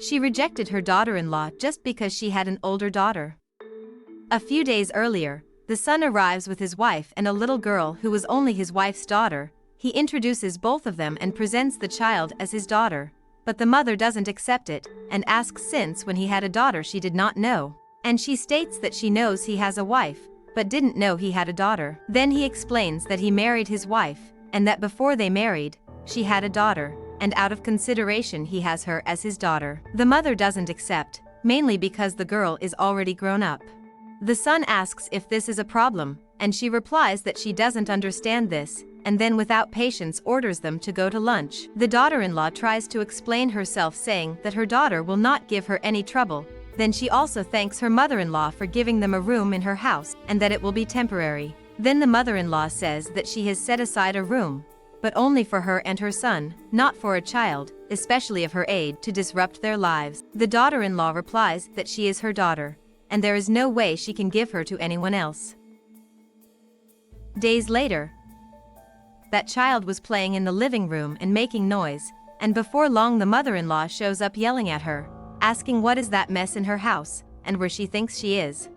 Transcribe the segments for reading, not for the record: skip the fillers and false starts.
She rejected her daughter-in-law just because she had an older daughter. A few days earlier, the son arrives with his wife and a little girl who was only his wife's daughter. He introduces both of them and presents the child as his daughter. But the mother doesn't accept it, and asks since when he had a daughter she did not know. And she states that she knows he has a wife, but didn't know he had a daughter. Then he explains that he married his wife, and that before they married, she had a daughter, and out of consideration he has her as his daughter. The mother doesn't accept, mainly because the girl is already grown up. The son asks if this is a problem, and she replies that she doesn't understand this, and then without patience orders them to go to lunch. The daughter-in-law tries to explain herself, saying that her daughter will not give her any trouble. Then she also thanks her mother-in-law for giving them a room in her house, and that it will be temporary. Then the mother-in-law says that she has set aside a room, but only for her and her son, not for a child, especially of her age, to disrupt their lives. The daughter-in-law replies that she is her daughter, and there is no way she can give her to anyone else. Days later, that child was playing in the living room and making noise, and before long the mother-in-law shows up yelling at her, asking what is that mess in her house, and where she thinks she is.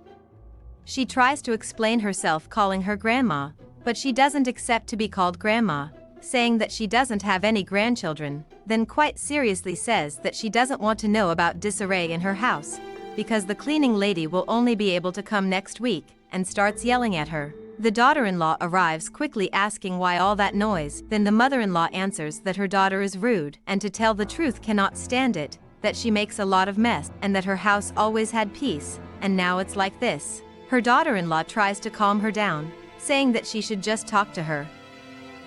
She tries to explain herself, calling her grandma, but she doesn't accept to be called grandma, saying that she doesn't have any grandchildren, then quite seriously says that she doesn't want to know about disarray in her house, because the cleaning lady will only be able to come next week, and starts yelling at her. The daughter-in-law arrives quickly asking why all that noise. Then the mother-in-law answers that her daughter is rude, and to tell the truth cannot stand it, that she makes a lot of mess, and that her house always had peace, and now it's like this. Her daughter-in-law tries to calm her down, saying that she should just talk to her.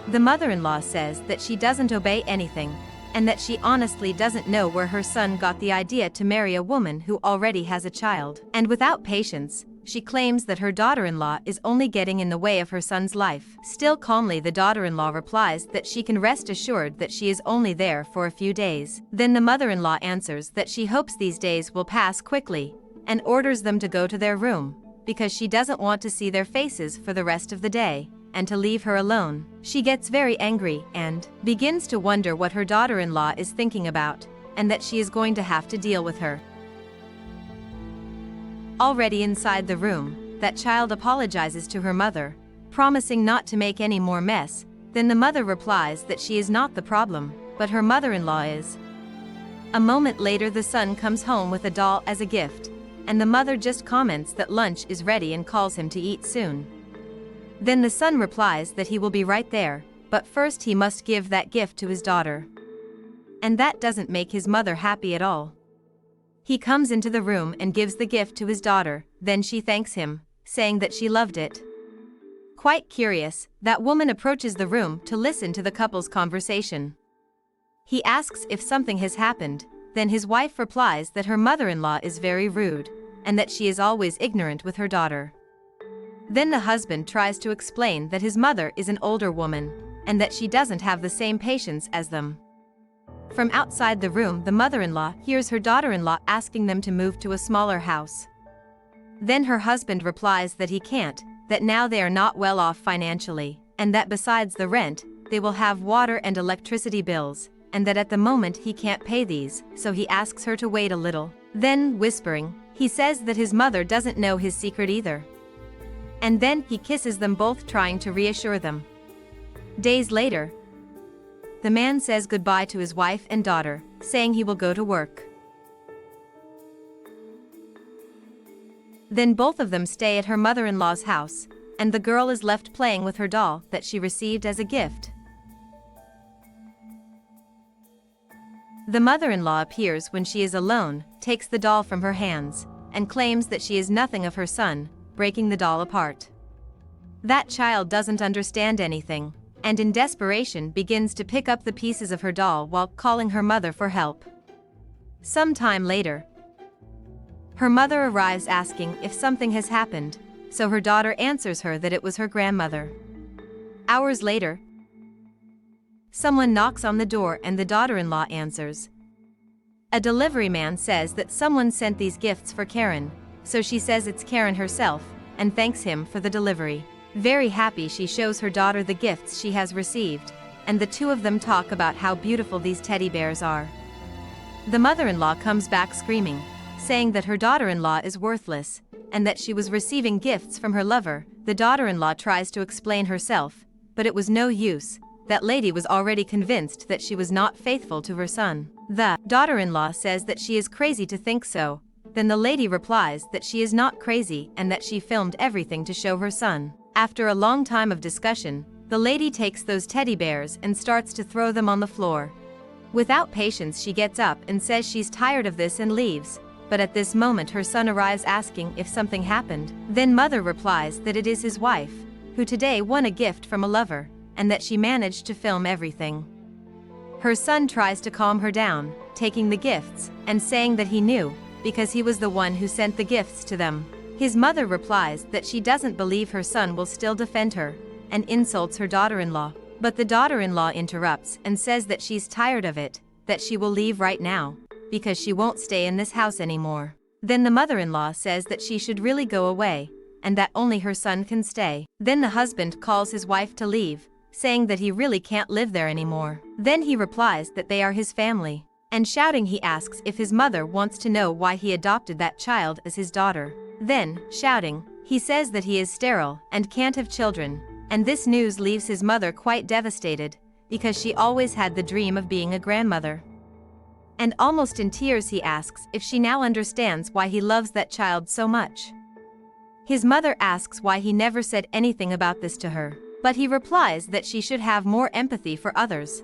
The mother-in-law says that she doesn't obey anything, and that she honestly doesn't know where her son got the idea to marry a woman who already has a child. And without patience, she claims that her daughter-in-law is only getting in the way of her son's life. Still calmly, the daughter-in-law replies that she can rest assured that she is only there for a few days. Then the mother-in-law answers that she hopes these days will pass quickly, and orders them to go to their room, because she doesn't want to see their faces for the rest of the day, and to leave her alone. She gets very angry and begins to wonder what her daughter-in-law is thinking about, and that she is going to have to deal with her. Already inside the room, that child apologizes to her mother, promising not to make any more mess. Then the mother replies that she is not the problem, but her mother-in-law is. A moment later the son comes home with a doll as a gift, and the mother just comments that lunch is ready and calls him to eat soon. Then the son replies that he will be right there, but first he must give that gift to his daughter. And that doesn't make his mother happy at all. He comes into the room and gives the gift to his daughter, then she thanks him, saying that she loved it. Quite curious, that woman approaches the room to listen to the couple's conversation. He asks if something has happened, then his wife replies that her mother-in-law is very rude, and that she is always ignorant with her daughter. Then the husband tries to explain that his mother is an older woman, and that she doesn't have the same patience as them. From outside the room, the mother-in-law hears her daughter-in-law asking them to move to a smaller house. Then her husband replies that he can't, that now they are not well off financially, and that besides the rent, they will have water and electricity bills, and that at the moment he can't pay these, so he asks her to wait a little. Then, whispering, he says that his mother doesn't know his secret either. And then he kisses them both, trying to reassure them. Days later, the man says goodbye to his wife and daughter, saying he will go to work. Then both of them stay at her mother-in-law's house, and the girl is left playing with her doll that she received as a gift. The mother-in-law appears when she is alone, takes the doll from her hands, and claims that she is nothing of her son, breaking the doll apart. That child doesn't understand anything, and in desperation begins to pick up the pieces of her doll while calling her mother for help. Some time later, her mother arrives asking if something has happened, so her daughter answers her that it was her grandmother. Hours later, someone knocks on the door and the daughter-in-law answers. A delivery man says that someone sent these gifts for Karen, so she says it's Karen herself, and thanks him for the delivery. Very happy, she shows her daughter the gifts she has received, and the two of them talk about how beautiful these teddy bears are. The mother-in-law comes back screaming, saying that her daughter-in-law is worthless, and that she was receiving gifts from her lover. The daughter-in-law tries to explain herself, but it was no use. That lady was already convinced that she was not faithful to her son. The daughter-in-law says that she is crazy to think so. Then the lady replies that she is not crazy and that she filmed everything to show her son. After a long time of discussion, the lady takes those teddy bears and starts to throw them on the floor. Without patience, she gets up and says she's tired of this and leaves. But at this moment her son arrives asking if something happened. Then mother replies that it is his wife, who today won a gift from a lover, and that she managed to film everything. Her son tries to calm her down, taking the gifts, and saying that he knew, because he was the one who sent the gifts to them. His mother replies that she doesn't believe her son will still defend her, and insults her daughter-in-law. But the daughter-in-law interrupts and says that she's tired of it, that she will leave right now, because she won't stay in this house anymore. Then the mother-in-law says that she should really go away, and that only her son can stay. Then the husband calls his wife to leave, saying that he really can't live there anymore. Then he replies that they are his family, and shouting he asks if his mother wants to know why he adopted that child as his daughter. Then, shouting, he says that he is sterile and can't have children, and this news leaves his mother quite devastated, because she always had the dream of being a grandmother. And almost in tears he asks if she now understands why he loves that child so much. His mother asks why he never said anything about this to her, but he replies that she should have more empathy for others.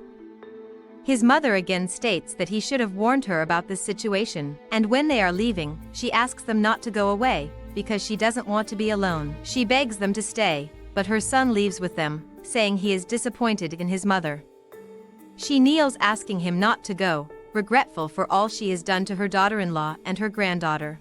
His mother again states that he should have warned her about this situation, and when they are leaving, she asks them not to go away, because she doesn't want to be alone. She begs them to stay, but her son leaves with them, saying he is disappointed in his mother. She kneels asking him not to go, regretful for all she has done to her daughter-in-law and her granddaughter.